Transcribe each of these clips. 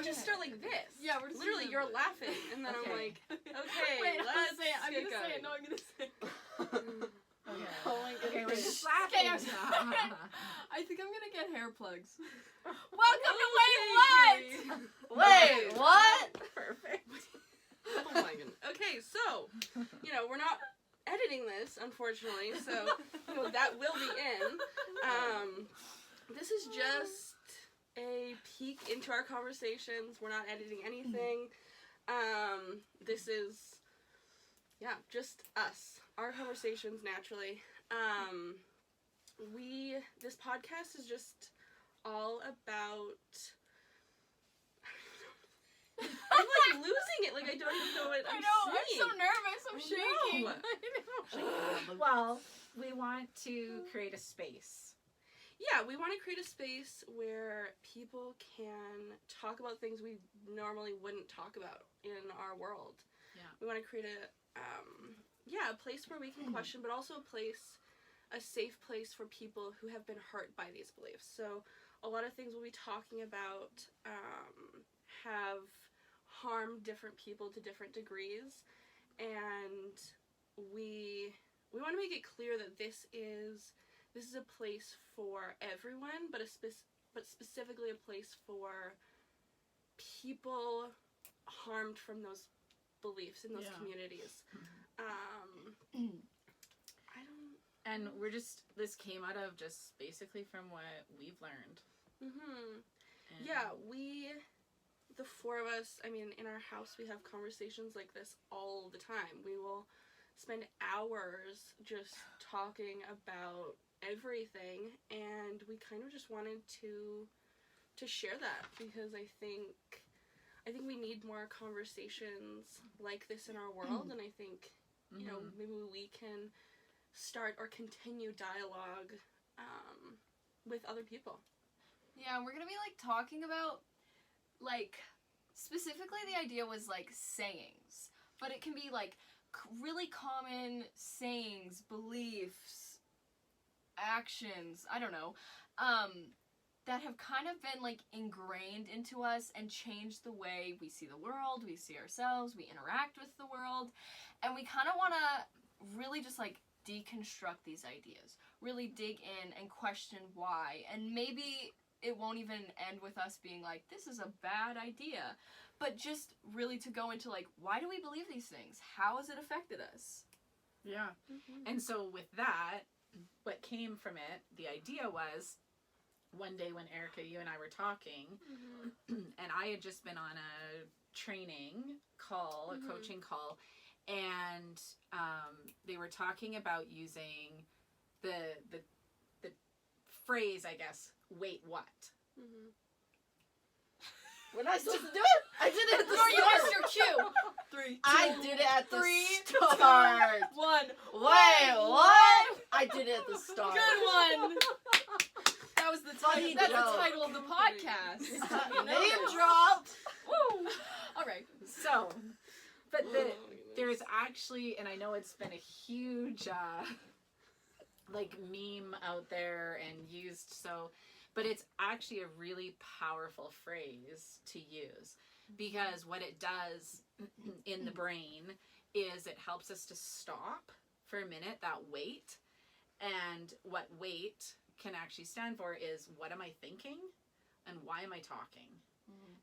just start like this. Yeah, we're just literally you're laughing, and then I'm like, okay, wait, let's say it. I'm get gonna say going. it. No, I'm gonna say it. Okay. Oh my goodness. Okay, we're just Okay, laughing. I think I'm gonna get hair plugs. Welcome to Wait What? Wait, what? Perfect. Oh my goodness. Okay, so we're not editing this, unfortunately, so that will be in. This is just a peek into our conversations. We're not editing anything. This is, just us. Our conversations naturally. This podcast is just all about... I'm like losing it. Like I don't even know what I'm saying. I'm so nervous. I'm shaking. I know. Well, we want to create a space. Yeah, we want to create a space where people can talk about things we normally wouldn't talk about in our world. Yeah. We want to create a place where we can question, but also a safe place for people who have been hurt by these beliefs. So a lot of things we'll be talking about have harmed different people to different degrees, and we want to make it clear that this is a place for everyone, but specifically a place for people harmed from those beliefs in those communities. And this came out of just basically from what we've learned. Mm-hmm. And The four of us, in our house we have conversations like this all the time. We will spend hours just talking about everything, and we kind of just wanted to share that because I think we need more conversations like this in our world, and I think maybe we can start or continue dialogue with other people. Yeah, we're gonna be talking about specifically the idea was sayings, but it can be really common sayings, beliefs, actions, I don't know, that have kind of been ingrained into us and changed the way we see the world, we see ourselves, we interact with the world, and we kind of want to really just deconstruct these ideas, really dig in and question why, and maybe it won't even end with us being this is a bad idea, but just really to go into why do we believe these things? How has it affected us? Yeah. Mm-hmm. And so with that, what came from it, the idea was one day when Erika, you and I were talking, and I had just been on a training call, a coaching call, and they were talking about using the phrase, I guess, wait, what? Mm-hmm. When I supposed to do it, I did it at the start. You missed your cue. 3, 2, I did it at the 3, start. 2, 1. Wait, what? I did it at the start. Good one. That was the Funny title. That's joke. the title of the podcast. Name drop. Woo. All right. So, but there's actually, and I know it's been a huge meme out there and used, so, but it's actually a really powerful phrase to use, because what it does in the brain is it helps us to stop for a minute, that wait, and what wait can actually stand for is, what am I thinking and why am I talking?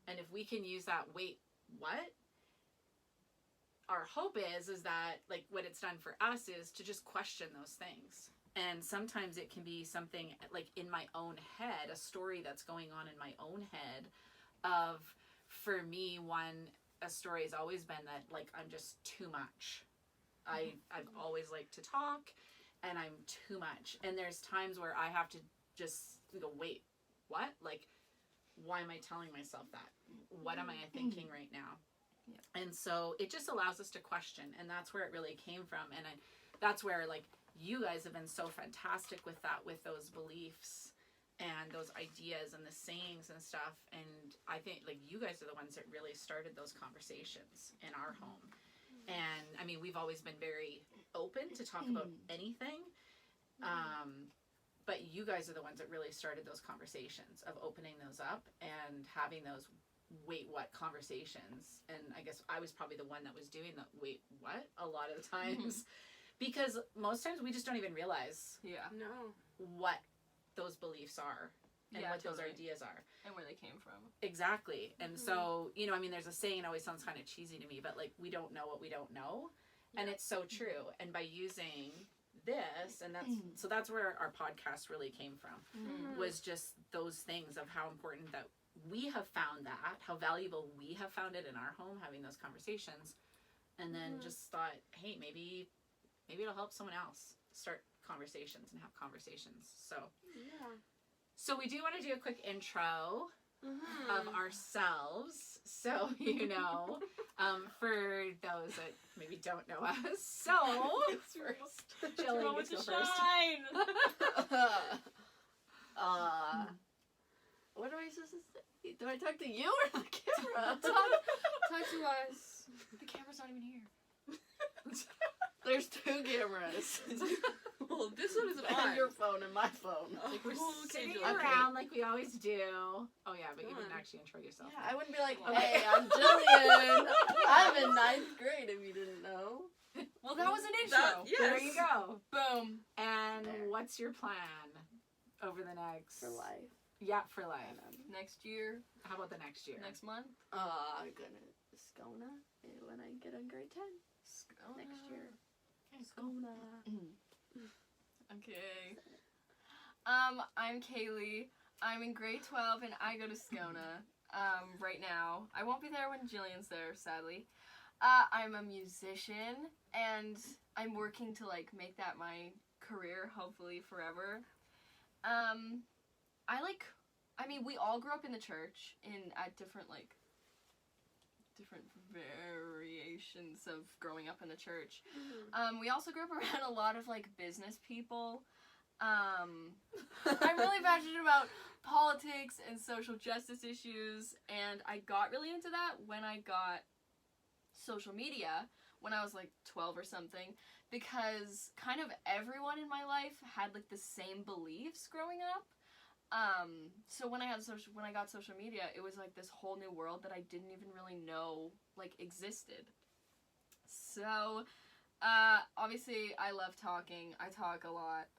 And if we can use that wait, what? Our hope is that what it's done for us is to just question those things. And sometimes it can be something in my own head, a story that's going on in my own head of, for me, a story has always been that I'm just too much. I've always liked to talk and I'm too much. And there's times where I have to just go, wait, what? Why am I telling myself that? What am I thinking right now? Yeah. And so it just allows us to question, and that's where it really came from. And that's where you guys have been so fantastic with that, with those beliefs and those ideas and the sayings and stuff. And I think you guys are the ones that really started those conversations in our home. And we've always been very open to talk about anything. But you guys are the ones that really started those conversations of opening those up and having those wait, what conversations. And I guess I was probably the one that was doing the wait, what a lot of the times. Because most times we just don't even realize No. what those beliefs are and what those ideas are. And where they came from. Exactly. And so, you know, I mean, there's a saying, it always sounds kind of cheesy to me, but like, we don't know what we don't know. And it's so true. And by using this, and that's where our podcast really came from, was just those things of how important that we have found that, how valuable we have found it in our home, having those conversations. And then just thought, hey, maybe it'll help someone else start conversations and have conversations. So we do want to do a quick intro of ourselves, so you know, for those that maybe don't know us. So first, Gillian gets to go first. What am I supposed to say? Do I talk to you or the camera? Talk to us. The camera's not even here. There's 2 cameras. Well, this one is And on. your phone and my phone. Like we're sitting Gillian. around like we always do. Oh yeah, but you didn't actually intro yourself. Yeah, I wouldn't be like, Okay. hey, I'm Gillian. I'm in 9th grade if you didn't know. Well, that was an intro. There you go. Boom. And There. what's your plan over the next? For life. Yeah, for life. Next year. How about the next year? Next month. I'm gonna Skona when I get on grade 10 next year. Skona. Okay. I'm Kaeli. I'm in grade 12 and I go to Skona right now. I won't be there when Gillian's there, sadly. I'm a musician and I'm working to like make that my career, hopefully forever. We all grew up in the church at different variations of growing up in the church. We also grew up around a lot of like business people. I'm really passionate about politics and social justice issues, and I got really into that when I got social media when I was like 12 or something, because kind of everyone in my life had like the same beliefs growing up. So when I got social media, it was like this whole new world that I didn't even really know like existed. So obviously I love talking. I talk a lot,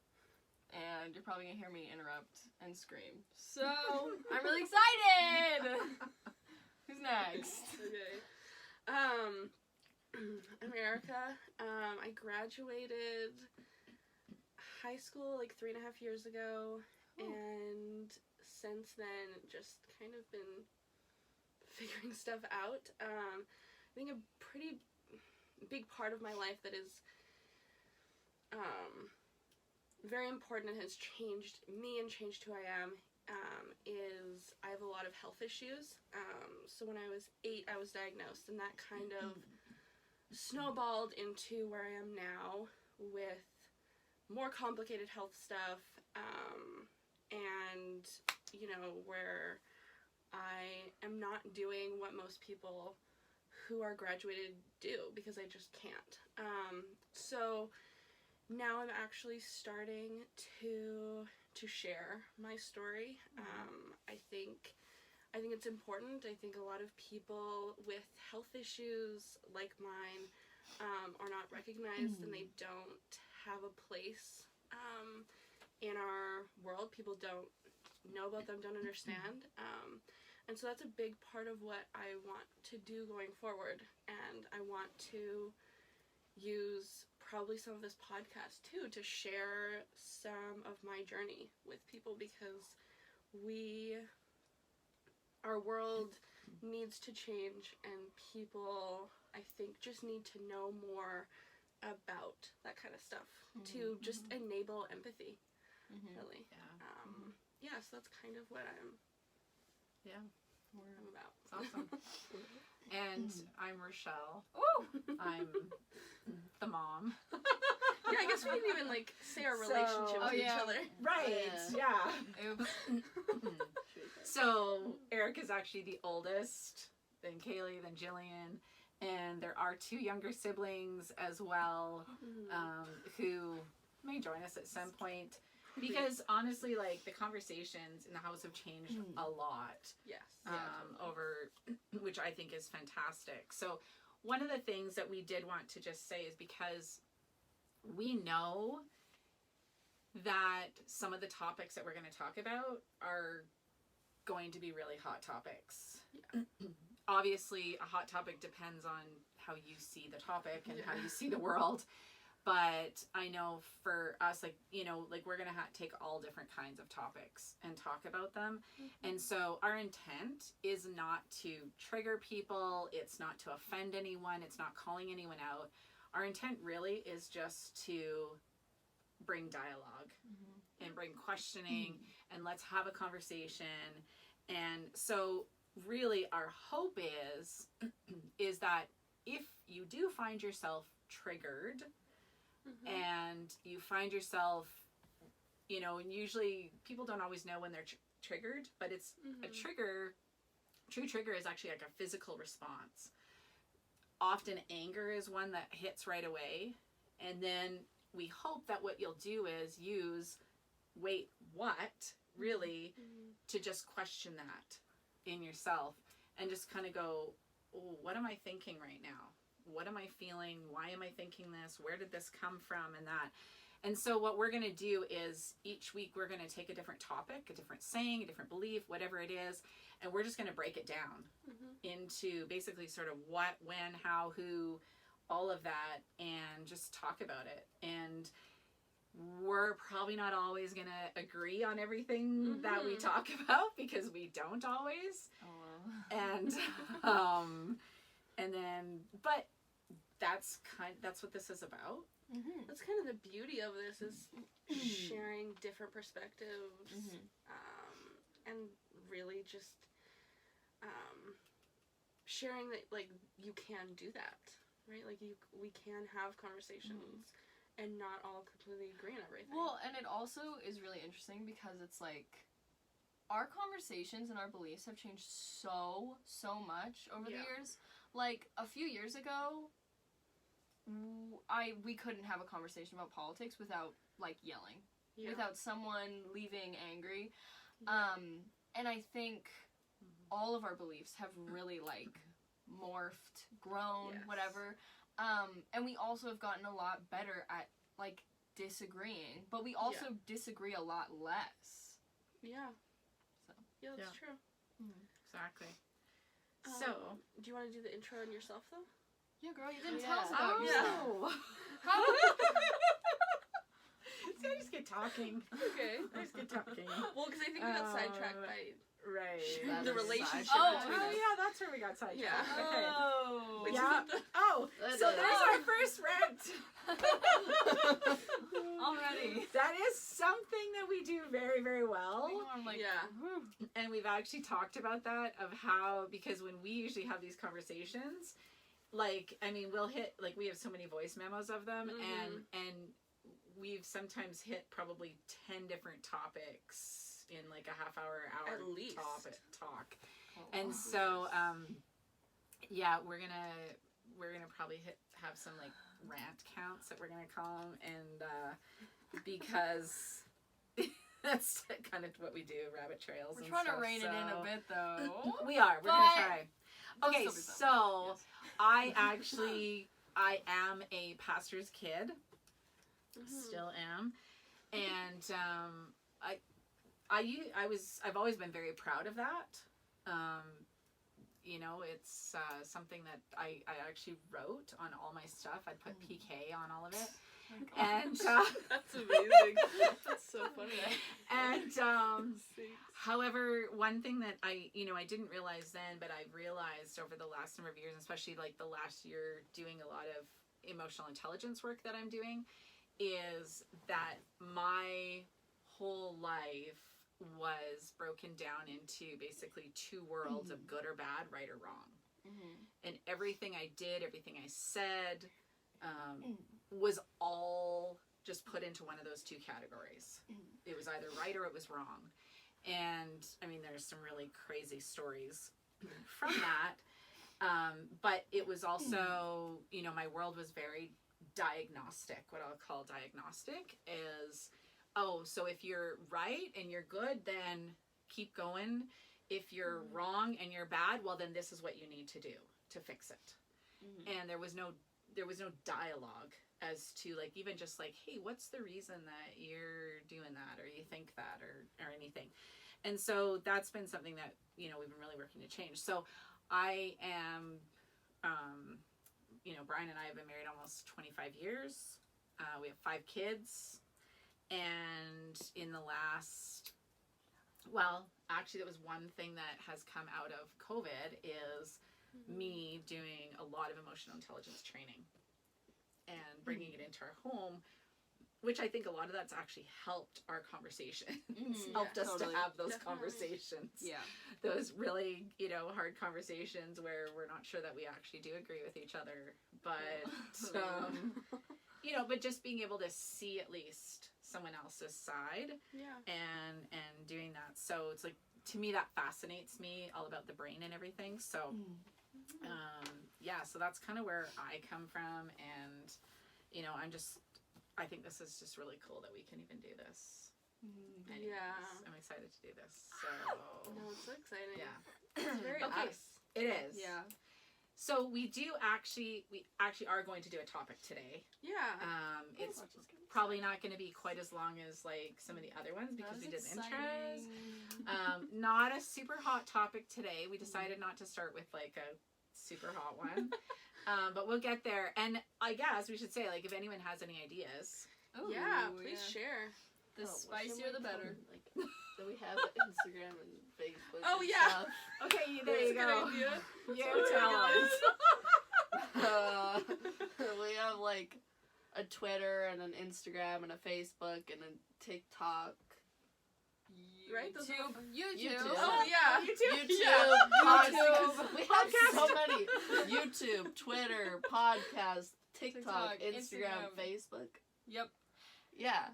and you're probably gonna hear me interrupt and scream. So I'm really excited. Who's next? Okay. I'm Erika. I graduated high school like 3.5 years ago. And since then, just kind of been figuring stuff out. I think a pretty big part of my life that is very important and has changed me and changed who I am is I have a lot of health issues. So when I was 8, I was diagnosed, and that kind of snowballed into where I am now with more complicated health stuff. And, you know, where I am not doing what most people who are graduated do, because I just can't. So now I'm actually starting to share my story. I think it's important. I think a lot of people with health issues like mine are not recognized, and they don't have a place in our world. People don't know about them, don't understand. And so that's a big part of what I want to do going forward. And I want to use probably some of this podcast too to share some of my journey with people, because our world needs to change, and people, I think, just need to know more about that kind of stuff to just enable empathy. Really. Yeah. So that's kind of what I'm about. It's awesome. And I'm Rachelle. Ooh! I'm the mom. Yeah, I guess we didn't even like say our relationship to each other. Right. Yeah. Oops. So Eric is actually the oldest, then Kaeli, then Gillian, and there are 2 younger siblings as well, who may join us at some point. Because honestly, like, the conversations in the house have changed a lot. Yes. Over, which I think is fantastic. So one of the things that we did want to just say is because we know that some of the topics that we're going to talk about are going to be really hot topics. Yeah. Obviously, a hot topic depends on how you see the topic and how you see the world. But I know for us, like, you know, like, we're going to take all different kinds of topics and talk about them. And so our intent is not to trigger people. It's not to offend anyone. It's not calling anyone out. Our intent really is just to bring dialogue and bring questioning and let's have a conversation. And so really our hope is that if you do find yourself triggered, and you find yourself, you know, and usually people don't always know when they're triggered, but it's a trigger. True trigger is actually like a physical response. Often anger is one that hits right away. And then we hope that what you'll do is use, wait, what, really, to just question that in yourself and just kind of go, oh, what am I thinking right now? What am I feeling? Why am I thinking this? Where did this come from? And that. And so what we're going to do is each week we're going to take a different topic, a different saying, a different belief, whatever it is, and we're just going to break it down into basically sort of what, when, how, who, all of that, and just talk about it. And we're probably not always going to agree on everything that we talk about because we don't always. And then, but that's what this is about. That's kind of the beauty of this is sharing different perspectives, and really just sharing that, like, you can do that, right? Like, we can have conversations and not all completely agree on everything. Well, and it also is really interesting because it's like our conversations and our beliefs have changed so much over the years. Like, a few years ago, we couldn't have a conversation about politics without, like, yelling. Without someone leaving angry. And I think all of our beliefs have really, like, morphed, grown, whatever. And we also have gotten a lot better at, like, disagreeing. But we also disagree a lot less. Yeah. So. Yeah, that's true. Exactly. So, do you want to do the intro on yourself, though? Yeah, girl, you didn't tell us about oh, yourself. See, I just get talking. Okay. I just get talking. Well, because I think we got sidetracked by Right. the relationship between us. yeah, that's where we got sidetracked. Yeah. Okay. Oh. Which Yeah. isn't the... Oh, so there's our first rant. Already. That is something that we do very, very well. I'm like, And we've actually talked about that, of how, because when we usually have these conversations, like, I mean, we'll hit, like, we have so many voice memos of them, and we've sometimes hit probably 10 different topics in like a half hour at least talk. And so yeah, we're gonna probably have some like rant counts that we're gonna call them, and because that's kind of what we do, rabbit trails. We're and trying stuff, to rein it in a bit, though. We are. We're gonna try. Okay, so yes. I am a pastor's kid. Still am, and I've always been very proud of that. You know, it's something that I actually wrote on all my stuff. I put PK on all of it. And that's amazing. That's so funny. And however, one thing that I didn't realize then, but I've realized over the last number of years, especially like the last year doing a lot of emotional intelligence work that I'm doing, is that my whole life was broken down into basically two worlds of good or bad, right or wrong. And everything I did, everything I said, was all just put into one of those two categories. It was either right or it was wrong. And I mean, there's some really crazy stories from that. But it was also, my world was very diagnostic. What I'll call diagnostic is oh, so if you're right and you're good, then keep going. If you're wrong and you're bad, well, then this is what you need to do to fix it. And there was no dialogue as to like, even just like, hey, what's the reason that you're doing that, or you think that, or anything. And so that's been something that, you know, we've been really working to change. So I am, you know, Brian and I have been married almost 25 years. We have 5 kids. And in the last, well, actually, that was one thing that has come out of COVID is me doing a lot of emotional intelligence training and bringing it into our home, which I think a lot of that's actually helped our conversations, helped us to have those conversations. Yeah. Those really, you know, hard conversations where we're not sure that we actually do agree with each other. But, you know, but just being able to see at least someone else's side and doing that. So it's like, to me, that fascinates me, all about the brain and everything. So, yeah, so that's kind of where I come from. And, you know, I think this is just really cool that we can even do this. Anyways, I'm excited to do this. So, No, it's so exciting. yeah. It's very Okay. us. It is. Yeah. So we actually are going to do a topic today. Yeah. It's probably not going to be quite as long as like some of the other ones because we did intros. Not a super hot topic today. We decided not to start with like a super hot one. But we'll get there. And I guess we should say, like, if anyone has any ideas. Oh, yeah, please share. The spicier the better. Like, that we have Instagram and Facebook. Oh, and yeah. stuff. Okay, there That's you a go. good idea. You tell us. We have like a Twitter and an Instagram and a Facebook and a TikTok. Right? Those are YouTube. Oh, yeah. YouTube, Yeah. podcast. We have so many. YouTube, Twitter, podcast, TikTok, Instagram, Facebook. Yep. Yeah.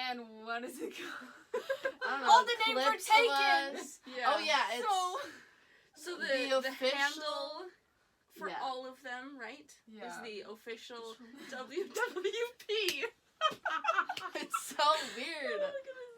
And what is it called? I don't know. All the names are clips of taken. us. Yeah. Oh yeah, it's So the the official- handle for Yeah. all of them, right? Yeah. Is the official WWP. it's so weird.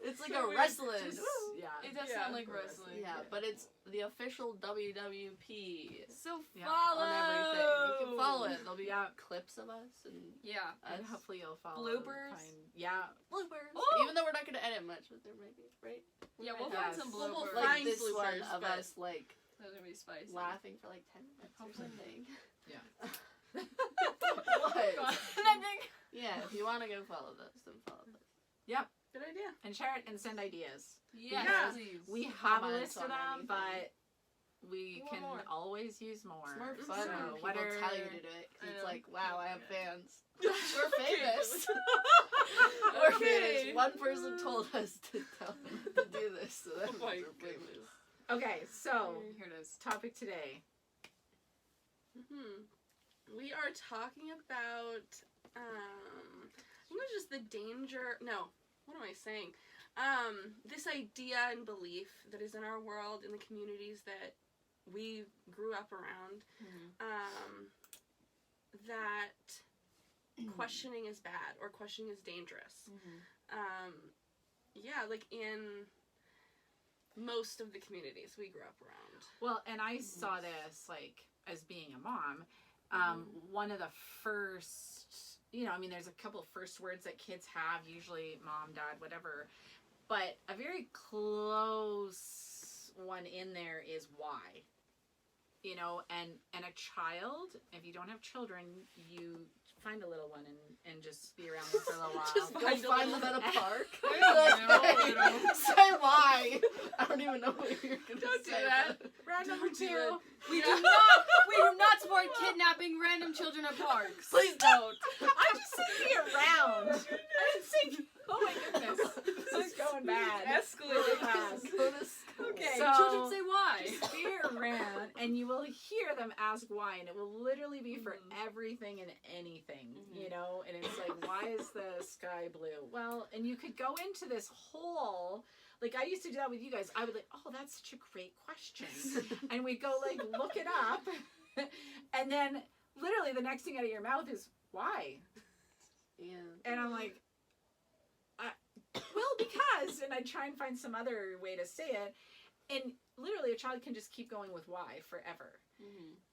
It's like a wrestling. Just- Yeah. It does Yeah. sound like wrestling. Yeah, but it's the official WWP So Yeah. follow. on everything. You can follow it. There'll be Yeah. clips of us and Yeah. And us. hopefully you'll follow. Bloopers? Yeah. bloopers. Oh! Even though we're not going to edit much, but there might be, right? Yeah, might we'll have find Yes. some We'll bloopers. find like this one bloopers, of but- us like Those are gonna be spicy. laughing for like 10 minutes or Hopefully. something. Yeah. What? Nothing. Yeah, if you want to go follow those, then follow those. Good idea. And share it and send ideas. Yes, Yeah. please. We have a Comments list of on them, anything. but we Want can more. always use more. It's more So fun when people what are... tell you to do it. 'Cause I it's know. like, wow, I have fans. We're We're famous. We're famous. One person told us to do this, so that Oh means my we're famous. Okay, so Here it is. topic today. We are talking about, I think it's just the danger, no, what am I saying? This idea and belief that is in our world, in the communities that we grew up around, that questioning is bad or questioning is dangerous. Yeah, like in most of the communities we grew up around. Well, and I saw this, like, as being a mom, one of the first, you know, I mean, there's a couple of first words that kids have, usually mom, dad, whatever, but a very close one in there is why. You know, and a child, if you don't have children, you find a little one and just be around them for a little while. Just find them at a park. No. Say why. I don't even know what you're going to Don't do say. that. Round number Don't do 2. it. We do not support kidnapping random children at parks. Please don't. I just said be around. I didn't say, oh my goodness. This is going bad. Escalating fast. Go to school. Okay. So, children say why. Just be around, and you will hear them ask why, and it will literally be for everything and anything, you know. And it's like, why is the sky blue? Well, and you could go into this whole, like I used to do that with you guys. I would like, oh, that's such a great question, and we'd go like look it up, and then literally the next thing out of your mouth is why, Yeah. and I'm like, well, because, and I try and find some other way to say it, and literally a child can just keep going with why forever.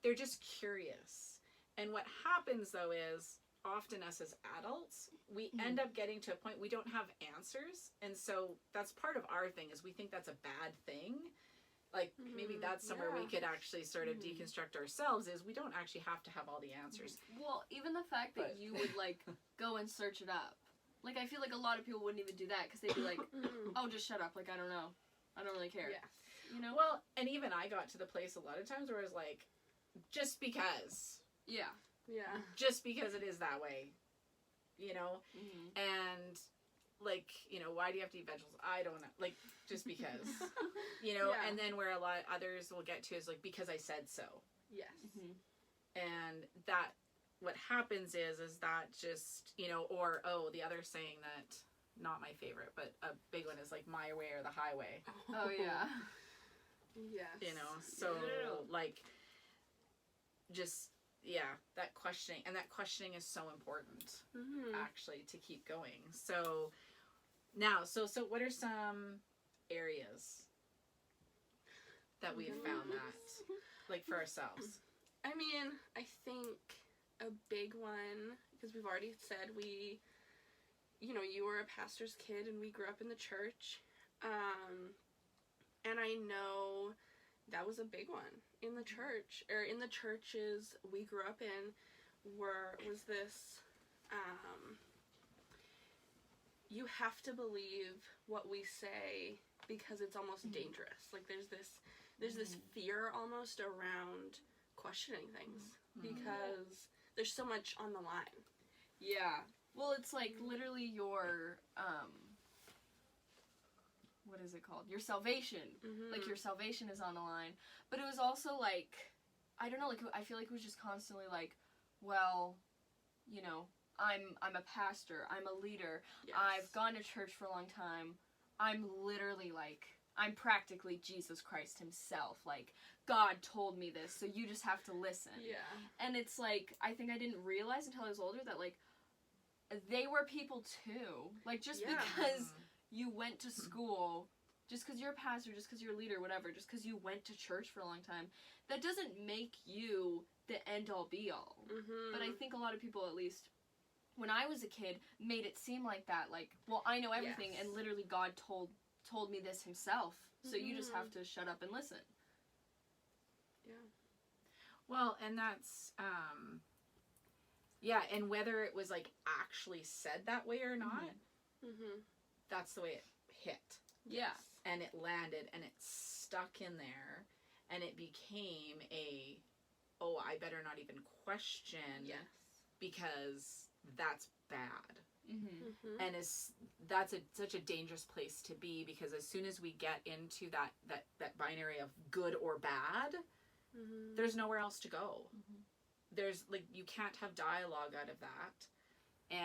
They're just curious. And what happens though is, often us as adults, we end up getting to a point we don't have answers, and so that's part of our thing, is we think that's a bad thing. Like, maybe that's somewhere we could actually sort of deconstruct ourselves, is we don't actually have to have all the answers. Well, even the fact that you would, like, go and search it up. Like, I feel like a lot of people wouldn't even do that, because they'd be like, oh, just shut up, like, I don't know. I don't really care. Yes. You know? Well, and even I got to the place a lot of times where I was like, just because. Yeah. Yeah. Just because it is that way. You know? And, like, you know, why do you have to eat vegetables? I don't know. Like, just because. You know? Yeah. And then where a lot others will get to is, like, because I said so. Yes. And that, what happens is that just, you know, or, oh, the other saying that, not my favorite, but a big one is, like, my way or the highway. Oh, yeah. Yes. You know? So, like, just, yeah, that questioning. And that questioning is so important, actually, to keep going. So, now, so what are some areas that we have found that, like, for ourselves? I mean, I think a big one, because we've already said you know, you were a pastor's kid and we grew up in the church. And I know that was a big one in the church, or in the churches we grew up in, was this, you have to believe what we say because it's almost dangerous. Like, there's this fear almost around questioning things because there's so much on the line. Yeah. Well, it's like literally your, what is it called? Your salvation. Like, your salvation is on the line. But it was also like, I don't know, like, I feel like it was just constantly like, well, you know, I'm a pastor, I'm a leader, Yes. I've gone to church for a long time, I'm literally like, I'm practically Jesus Christ himself. Like, God told me this, so you just have to listen. Yeah. And it's like, I think I didn't realize until I was older that, like, they were people too. Like, just because you went to school, just because you're a pastor, just because you're a leader, whatever, just because you went to church for a long time, that doesn't make you the end-all be-all. But I think a lot of people, at least when I was a kid, made it seem like that. Like, well, I know everything, Yes. and literally God told me this himself, so you just have to shut up and listen. Yeah. Well, and that's, yeah, and whether it was, like, actually said that way or not, that's the way it hit. Yeah. And it landed, and it stuck in there, and it became I better not even question, because that's bad. And that's such a dangerous place to be, because as soon as we get into that binary of good or bad, there's nowhere else to go. There's, like, you can't have dialogue out of that,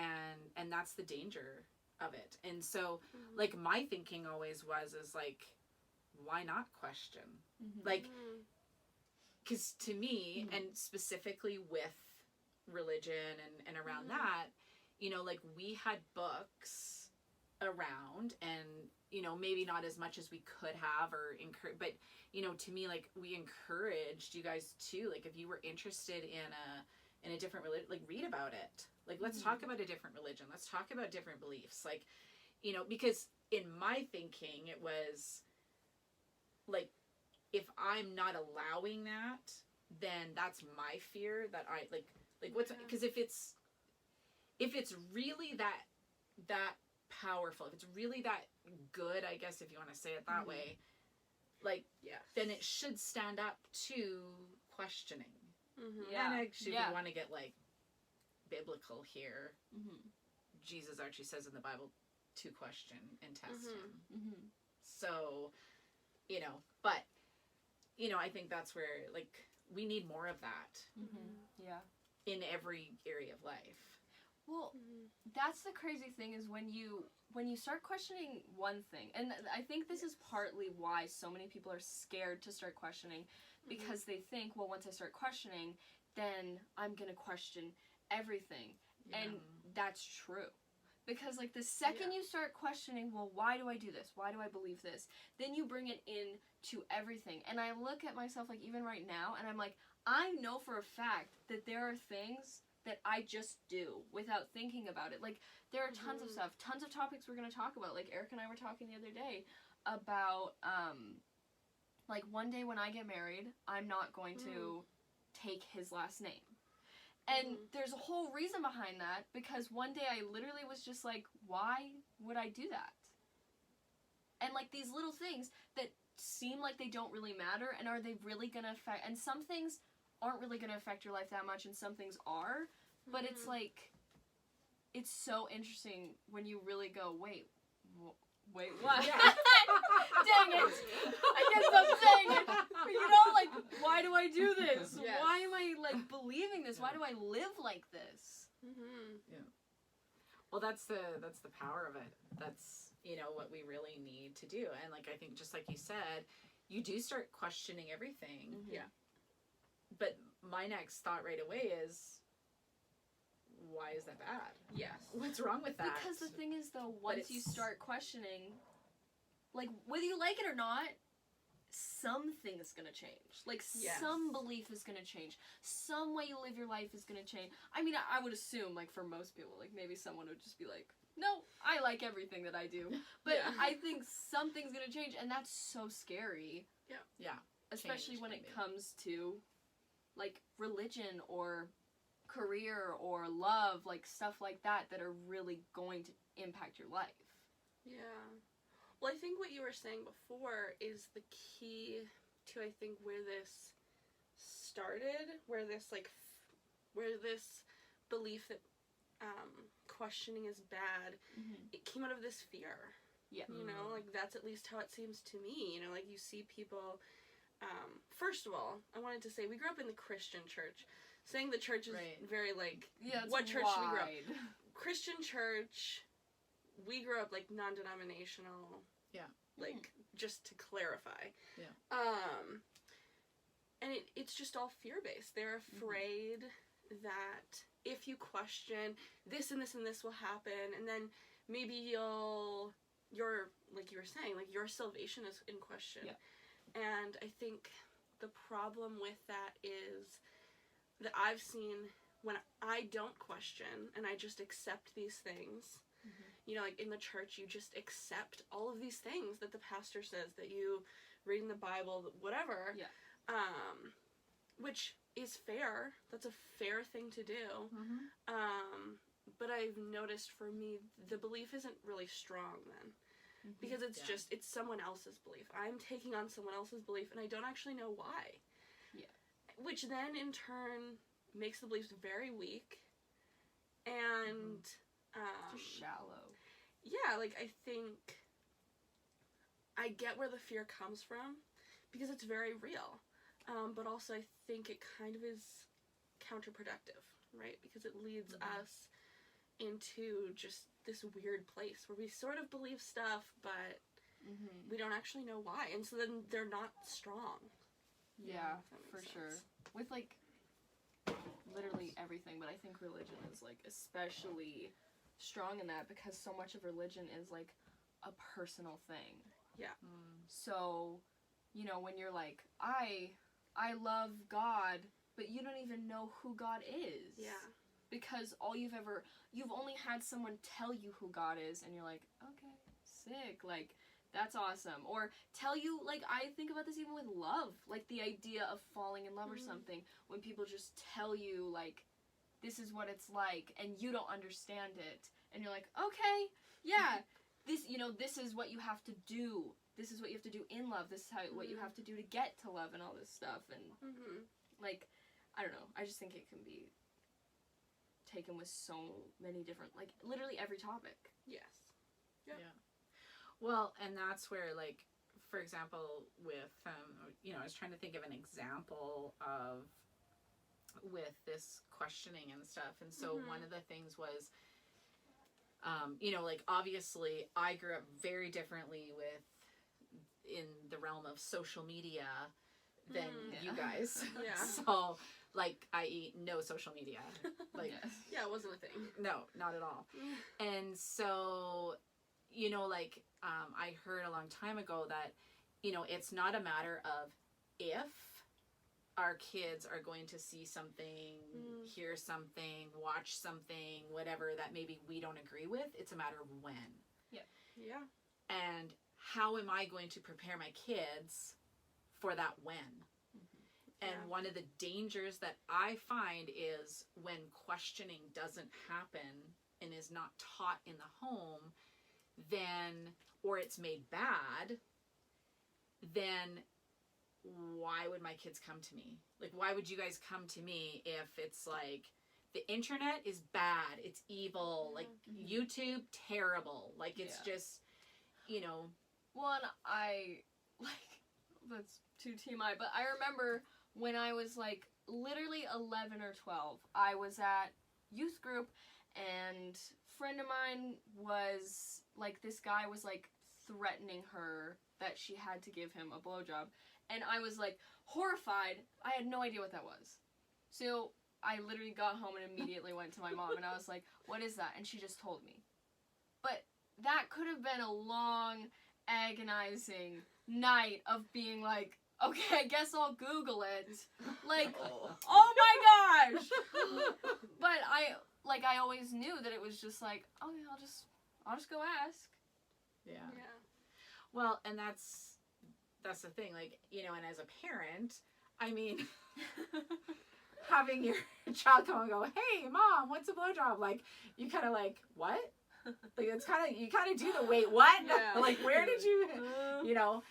and that's the danger of it. And so, like, my thinking always is like, why not question? Like, because to me, and specifically with religion and around that, you know, like, we had books around, and, you know, maybe not as much as we could have, or but, you know, to me, like, we encouraged you guys too, like, if you were interested in a different religion, like, read about it. Like, let's talk about a different religion. Let's talk about different beliefs. Like, you know, because in my thinking, it was like, if I'm not allowing that, then that's my fear that I like what's, because if it's really that powerful, if it's really that good, I guess, if you want to say it that way, like, then it should stand up to questioning. And actually, if you want to get, like, biblical here, Jesus actually says in the Bible to question and test him. So, you know, but, you know, I think that's where, like, we need more of that in every area of life. Well, that's the crazy thing, is when you start questioning one thing, and I think this is partly why so many people are scared to start questioning, because they think, well, once I start questioning, then I'm going to question everything. And that's true. Because, like, the second Yeah. you start questioning, well, why do I do this? Why do I believe this? Then you bring it in to everything. And I look at myself, like, even right now, and I'm like, I know for a fact that there are things that I just do without thinking about it. Like, there are tons of stuff, tons of topics we're going to talk about. Like, Erika and I were talking the other day about, like, one day when I get married, I'm not going to take his last name. And there's a whole reason behind that, because one day I literally was just like, why would I do that? And, like, these little things that seem like they don't really matter, and are they really going to affect, and some things aren't really going to affect your life that much, and some things are, but it's like, it's so interesting when you really go, wait, what? Yeah. Dang it! I can't stop saying it! You know, like, why do I do this? Yes. Why am I, like, believing this? Why do I live like this? Well, that's the power of it. That's, you know, what we really need to do. And, like, I think just like you said, you do start questioning everything. Yeah. But my next thought right away is, why is that bad? Yes. What's wrong with that? Because the thing is, though, once you start questioning, like, whether you like it or not, something's gonna change. Like, Yes. some belief is gonna change. Some way you live your life is gonna change. I mean, I would assume, like, for most people, like, maybe someone would just be like, no, I like everything that I do. But Yeah. I think something's gonna change, and that's so scary. Yeah. Especially Change when can it be. comes to, like, religion or career or love, like, stuff like that are really going to impact your life. Yeah. Well, I think what you were saying before is the key to, I think, where this started, where this, like, where this belief that questioning is bad, it came out of this fear. Yeah. You know, like, that's at least how it seems to me. You know, like, you see people, first of all, I wanted to say, we grew up in the Christian church. Saying the church is very, like, Yeah, it's what church did we grow up? wide. Christian church, we grew up, like, non-denominational. Yeah. Like, just to clarify. Yeah. And it's just all fear-based. They're afraid that if you question, this and this and this will happen, and then maybe your, like you were saying, like, your salvation is in question. Yeah. And I think the problem with that is that I've seen when I don't question and I just accept these things, you know, like, in the church, you just accept all of these things that the pastor says, that you read in the Bible, whatever. Yeah. Which is fair. That's a fair thing to do. But I've noticed for me, the belief isn't really strong then. Because it's just, it's someone else's belief. I'm taking on someone else's belief, and I don't actually know why. Yeah. Which then, in turn, makes the beliefs very weak. And, Just shallow. yeah, like, I think I get where the fear comes from, because it's very real. But also I think it kind of is counterproductive, right? Because it leads us into just this weird place where we sort of believe stuff, but we don't actually know why. And so then they're not strong. Yeah, if that makes for sense. sure. With, like, literally everything, but I think religion is, like, especially strong in that, because so much of religion is, like, a personal thing. Yeah. So, you know, when you're like, I love God, but you don't even know who God is. Yeah. Because you've only had someone tell you who God is, and you're like, okay, sick, like, that's awesome. Or tell you, like, I think about this even with love, like, the idea of falling in love or something, when people just tell you, like, this is what it's like, and you don't understand it, and you're like, okay, yeah, this, you know, this is what you have to do. This is what you have to do in love. This is what you have to do to get to love and all this stuff. And, like, I don't know. I just think it can be taken with so many different, like, literally every topic. Yes. Well, and that's where, like, for example, with, you know, I was trying to think of an example of, with this questioning and stuff. And so one of the things was, you know, like, obviously I grew up very differently in the realm of social media than you guys. Yeah. So, like, i.e. no social media. Like, Yes. Yeah, it wasn't a thing. no, not at all. And so, you know, like, I heard a long time ago that, you know, it's not a matter of if our kids are going to see something, hear something, watch something, whatever that maybe we don't agree with. It's a matter of when. Yeah. And how am I going to prepare my kids for that when? And Yeah. one of the dangers that I find is when questioning doesn't happen and is not taught in the home, then, or it's made bad, then why would my kids come to me? Like, why would you guys come to me if it's like, the internet is bad, it's evil, like, YouTube, terrible. Like, it's just, you know. One, I, like, that's too TMI, but I remember when I was, like, literally 11 or 12, I was at youth group, and a friend of mine was, like, this guy was, like, threatening her that she had to give him a blowjob, and I was, like, horrified. I had no idea what that was. So I literally got home and immediately went to my mom, and I was like, what is that? And she just told me. But that could have been a long, agonizing night of being like, okay, I guess I'll Google it. Like, oh my gosh! But I always knew that it was just like, oh yeah, I'll just go ask. Yeah. Yeah. Well, and that's the thing, like, you know, and as a parent, I mean, having your child come and go, hey, Mom, what's a blowjob? Like, you kind of like, what? Like, it's kind of, you kind of do the, wait, what? Yeah. Like, where did you, you know,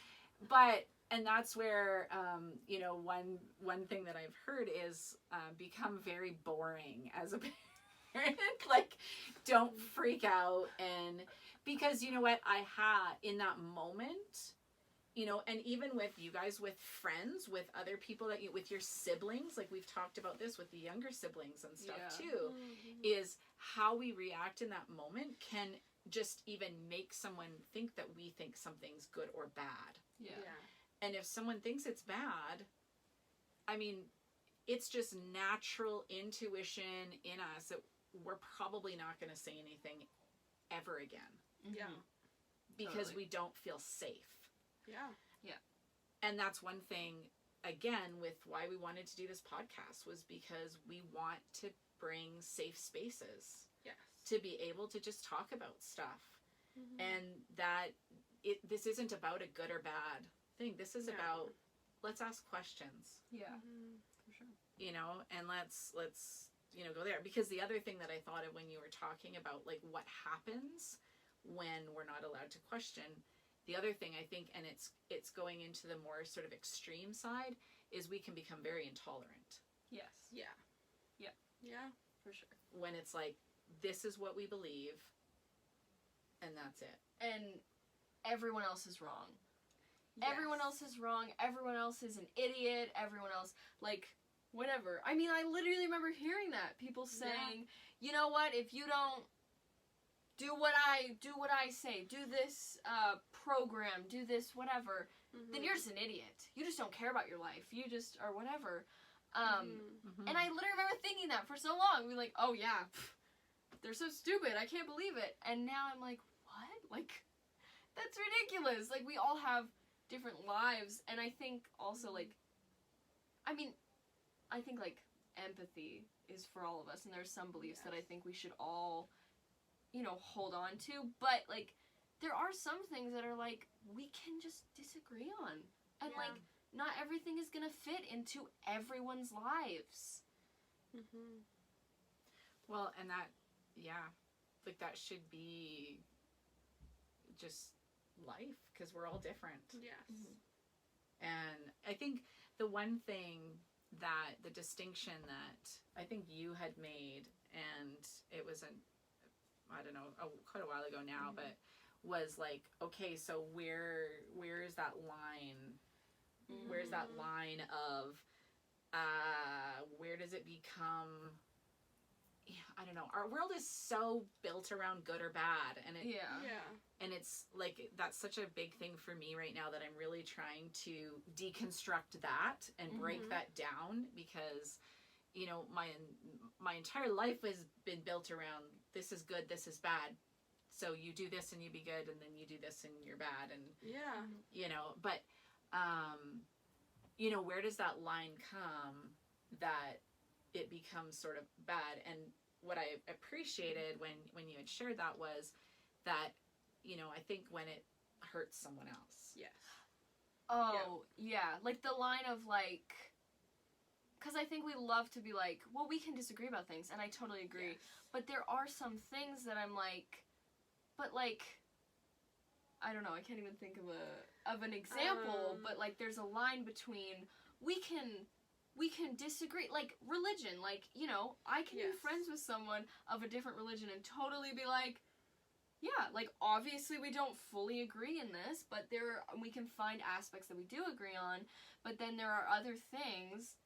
but, and that's where, you know, one thing that I've heard is become very boring as a parent. Like, don't freak out. And because, you know what, I had in that moment, you know, and even with you guys, with friends, with other people that you, with your siblings, like we've talked about this with the younger siblings and stuff too, is how we react in that moment can just even make someone think that we think something's good or bad. Yeah. And if someone thinks it's bad, I mean, it's just natural intuition in us that we're probably not going to say anything ever again. Yeah. Because Totally. we don't feel safe. Yeah. And that's one thing, again, with why we wanted to do this podcast, was because we want to bring safe spaces Yes. to be able to just talk about stuff. And that this isn't about a good or bad thing. This is No. about, let's ask questions, Yeah. For sure. you know, and let's, you know, go there. Because the other thing that I thought of when you were talking about, like, what happens when we're not allowed to question, the other thing I think, and it's going into the more sort of extreme side, is we can become very intolerant. Yes. Yeah. Yeah. Yeah. For sure. When it's like, this is what we believe, and that's it. And everyone else is wrong. Yes. Everyone else is wrong. Everyone else is an idiot. Everyone else, like, whatever. I mean, I literally remember hearing that. People saying, you know what, if you don't do what I say, do this program, do this whatever, then you're just an idiot. You just don't care about your life. You just, or whatever. And I literally remember thinking that for so long. We were like, oh yeah, they're so stupid. I can't believe it. And now I'm like, what? Like, that's ridiculous. Like, we all have different lives. And I think also, like, I mean, I think, like, empathy is for all of us. And there's some beliefs that I think we should all, you know, hold on to. But, like, there are some things that are, like, we can just disagree on. And, like, not everything is gonna fit into everyone's lives. Well, and that, like, that should be just life, because we're all different. Yes. And I think the one thing that, the distinction that I think you had made, and it was I don't know, quite a while ago now, but was like, okay, so where is that line? Where's that line of, where does it become, I don't know, our world is so built around good or bad, and and it's like, that's such a big thing for me right now, that I'm really trying to deconstruct that and break that down, because, you know, my entire life has been built around this is good, this is bad. So you do this and you be good, and then you do this and you're bad, and Yeah. you know, but you know, where does that line come that it becomes sort of bad? And what I appreciated when you had shared that was that, you know, I think when it hurts someone else. Yes. Oh, yeah. Like the line of like, because I think we love to be like, well, we can disagree about things, and I totally agree. Yes. But there are some things that I'm like, but like, I don't know, I can't even think of an example, but like there's a line between we can disagree, like religion, like, you know, I can be Yes. friends with someone of a different religion and totally be like, yeah, like obviously we don't fully agree in this, but we can find aspects that we do agree on, but then there are other things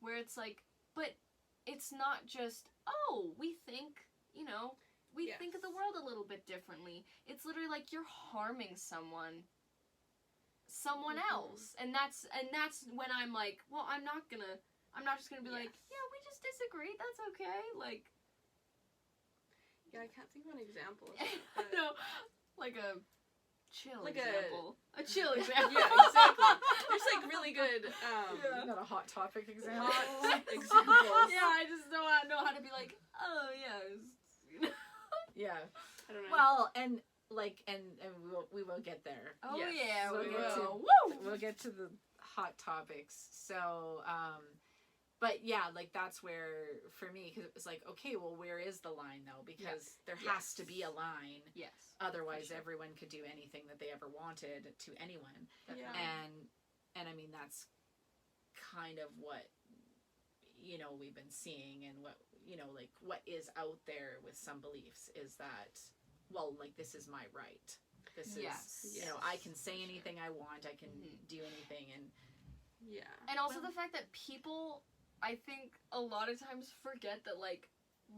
where it's like, but it's not just, oh, we think, you know, we Yes. think of the world a little bit differently. It's literally like you're harming someone else. And that's when I'm like, well, I'm not just gonna be like, Yes. yeah, we just disagree, that's okay. Like, Yeah, I can't think of an example. Of I it, don't but know, like a chill Like example. A chill example. yeah, exactly. There's like really good Yeah. Not a hot topic example. hot examples. Yeah, I just don't know how to be like, oh yeah, you know. Yeah. I don't know. Well, and like, and we will get there. Oh Yes. yeah, We'll we get to- will. Woo! We'll get to the hot topics. So, but yeah, like that's where for me, because it was like, okay, well, where is the line though? Because there has to be a line. Yes. Otherwise, sure. everyone could do anything that they ever wanted to anyone. Yeah. And I mean, that's kind of what, you know, we've been seeing, and what, you know, like what is out there with some beliefs is that, well, like this is my right. This Yes. is, you know, I can say For sure. anything I want. I can do anything. And Yeah. And also the fact that people, I think, a lot of times forget that, like,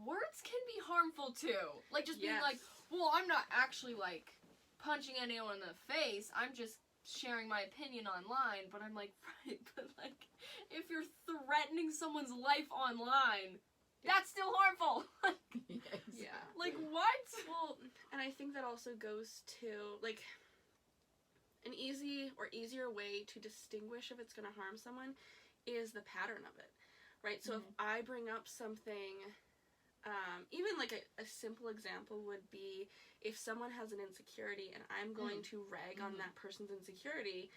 words can be harmful too. Like, just being Yes. like, well, I'm not actually, like, punching anyone in the face. I'm just sharing my opinion online. But I'm like, right, but, like, if you're threatening someone's life online, that's still harmful. yes. Yeah. Like, what? Well, and I think that also goes to, like, an easy or easier way to distinguish if it's going to harm someone is the pattern of it, right? So if I bring up something, even like a simple example would be if someone has an insecurity and I'm going to rag on that person's insecurity,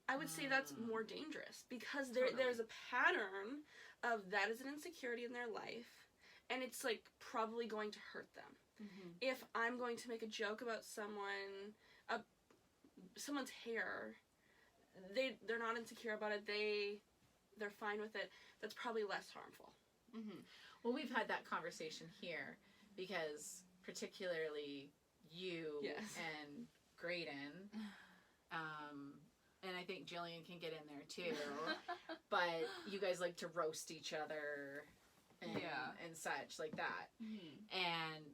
I would say that's more dangerous, because there's a pattern of that is an insecurity in their life, and it's like probably going to hurt them. If I'm going to make a joke about someone's hair, they're not insecure about it, they're fine with it, that's probably less harmful. Well, we've had that conversation here because particularly you Yes. and Graydon, and I think Gillian can get in there too, but you guys like to roast each other and, Yeah. and such like that. And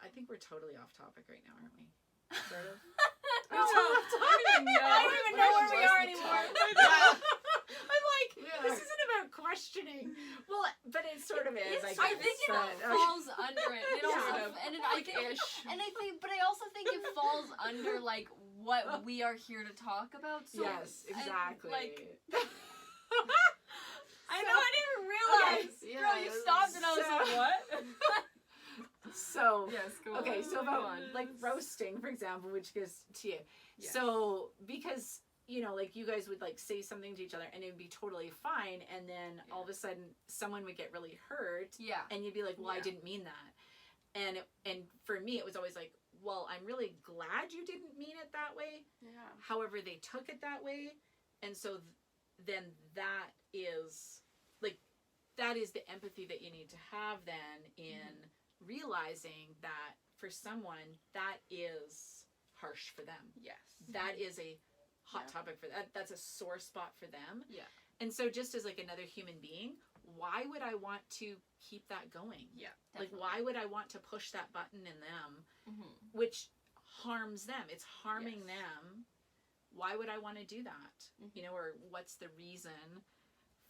I think we're totally off topic right now, aren't we? Sort of. I don't even know where we are anymore. I'm like, this isn't about questioning. Well, but it sort of is. I think it falls under it. It also, Yeah. and it, I think, and I think, but I also think it falls under like what we are here to talk about. So, yes, and, exactly. like, I know, I didn't realize. Yes, Girl, you stopped and I was like, what? So Yes, go okay, on. so Go about on. like roasting, for example, which goes to you. Yes. So because, you know, like you guys would like say something to each other and it would be totally fine, and then all of a sudden someone would get really hurt, Yeah. and you'd be like, well, I Yeah. didn't mean that. And for me it was always like, well, I'm really glad you didn't mean it that way. Yeah. However, they took it that way, and so then that is like, that is the empathy that you need to have then in realizing that for someone that is harsh for them. Yes. That is a hot Yeah. topic for that. That's a sore spot for them. Yeah. And so just as like another human being, why would I want to keep that going? Yeah. Like, why would I want to push that button in them, Mm-hmm. which harms them? It's harming Yes. them. Why would I want to do that? Mhm. You know, or what's the reason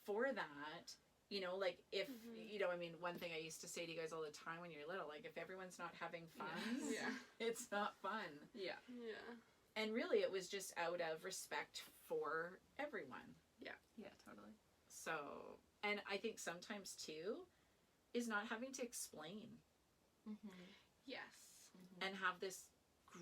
for that? You know, like if, Mhm. you know, I mean, one thing I used to say to you guys all the time when you're little, like if everyone's not having fun, Yeah. it's not fun. Yeah. Yeah. And really it was just out of respect for everyone. Yeah, totally. So, and I think sometimes too, is not having to explain Yes. and have this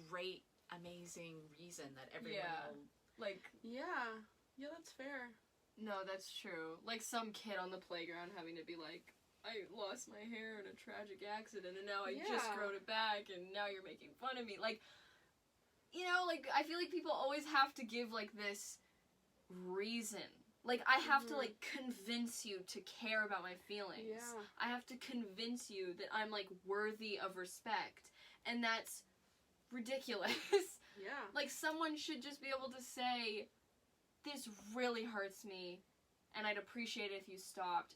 great, amazing reason that everyone Yeah. will. Like, Yeah. Yeah, that's fair. no, that's true. Like some kid on the playground having to be like, I lost my hair in a tragic accident and now I just Yeah. growed it back and now you're making fun of me. Like, you know, like I feel like people always have to give like this reason. Like I have to Mhm. like convince you to care about my feelings. Yeah. I have to convince you that I'm like worthy of respect. And that's ridiculous. Yeah. Like someone should just be able to say, this really hurts me and I'd appreciate it if you stopped.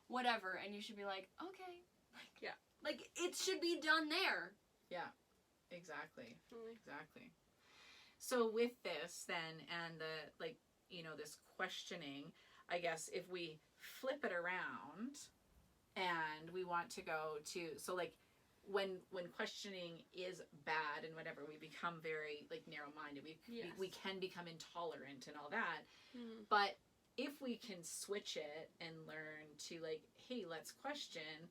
Whatever, and you should be like, okay. Like, Yeah. Like it should be done there. Exactly. Really. Exactly. So with this then, and the, like, you know, this questioning, I guess if we flip it around and we want to go to, so like when questioning is bad and whatever, we become very like narrow-minded. Yes. We can become intolerant and all that. Mhm. But if we can switch it and learn to like, hey, let's question,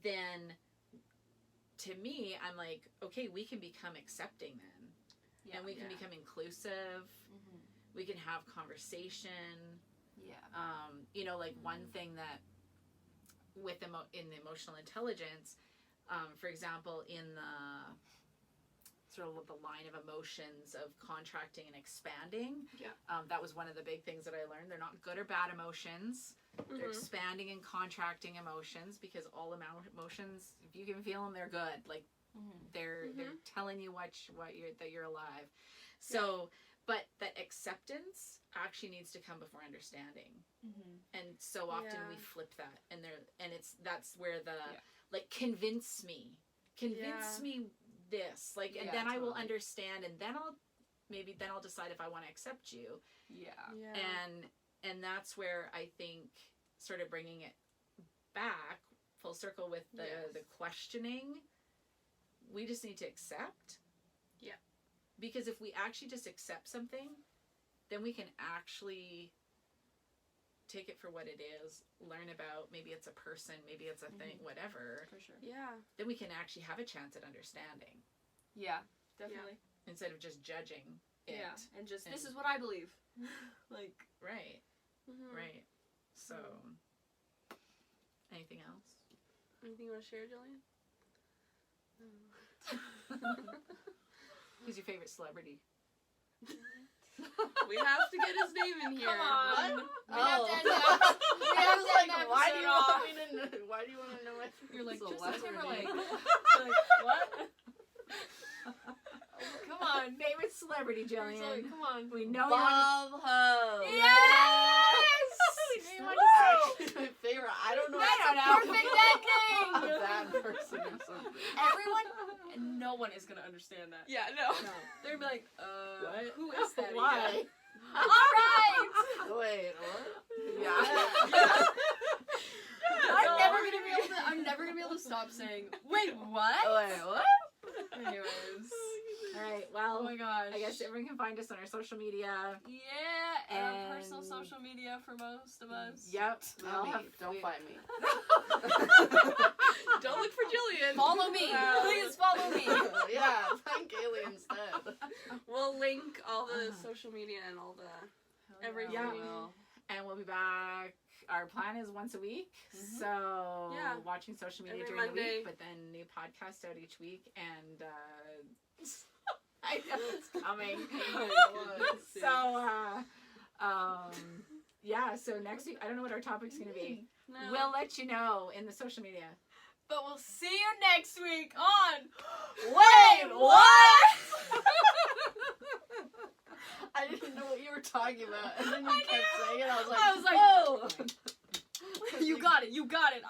then to me, I'm like, okay, we can become accepting then. And we can Yeah. become inclusive. We can have conversation. Yeah. You know, like one thing that with in the emotional intelligence, for example, in the sort of the line of emotions of contracting and expanding, that was one of the big things that I learned. They're not good or bad emotions. They're Mhm. expanding and contracting emotions, because all emotions, if you can feel them, they're good. Like they're telling you that you're alive. So, but that acceptance actually needs to come before understanding. And so often we flip that, and that's where the like convince me this, like, and Yeah, then I will totally. understand, and then I'll decide if I want to accept you. Yeah. Yeah. And that's where I think sort of bringing it back full circle with the questioning, we just need to accept. Yeah. Because if we actually just accept something, then we can actually take it for what it is, learn about, maybe it's a person, maybe it's a thing, whatever. For sure. Yeah. Then we can actually have a chance at understanding Yeah, definitely. instead of just judging it. Yeah. And just, this And- is what I believe. Like, Right. Mhm. Right. So, anything else? Anything you want to share, Gillian? Who's your favorite celebrity? We have to get his name in here. Come on. What? We have to end I that- was we have to end like, the why do you episode want me to know? Why do you want to know my You're like, Justin celebrity? Timberlake. Like, what? Come on. Favorite celebrity, Gillian. Come on. We know you want Bob Hope. Yes! to Woo! say. My favorite. I don't know. That's I a don't know. perfect A ending! bad person or something. Everyone, no one is gonna understand that. Yeah, no. No. They're gonna be like, What? who is that? Why? again? Alright! Wait, what? Yeah. I'm never gonna be able to stop saying, wait, what? Wait, what? Anyways. All right. Oh Well, my gosh. I guess everyone can find us on our social media. Yeah, and on personal And- social media for most of us. Yep. Not me. Well, Don't find me. Don't look for Jillian. Follow me. Please follow me. Yeah, find Kaeli instead. We'll link all the social media and all the everything. Yeah. And we'll be back. Our plan is once a week. Mhm. So Yeah. watching social media Every during the Monday. week, but then new podcast out each week. And I know it's coming. So yeah, so next week, I don't know what our topic's going to be. No. We'll let you know in the social media. But we'll see you next week on Wait, what? I didn't know what you were talking about, and then you kept saying it. I was like, I was like, whoa. You got it.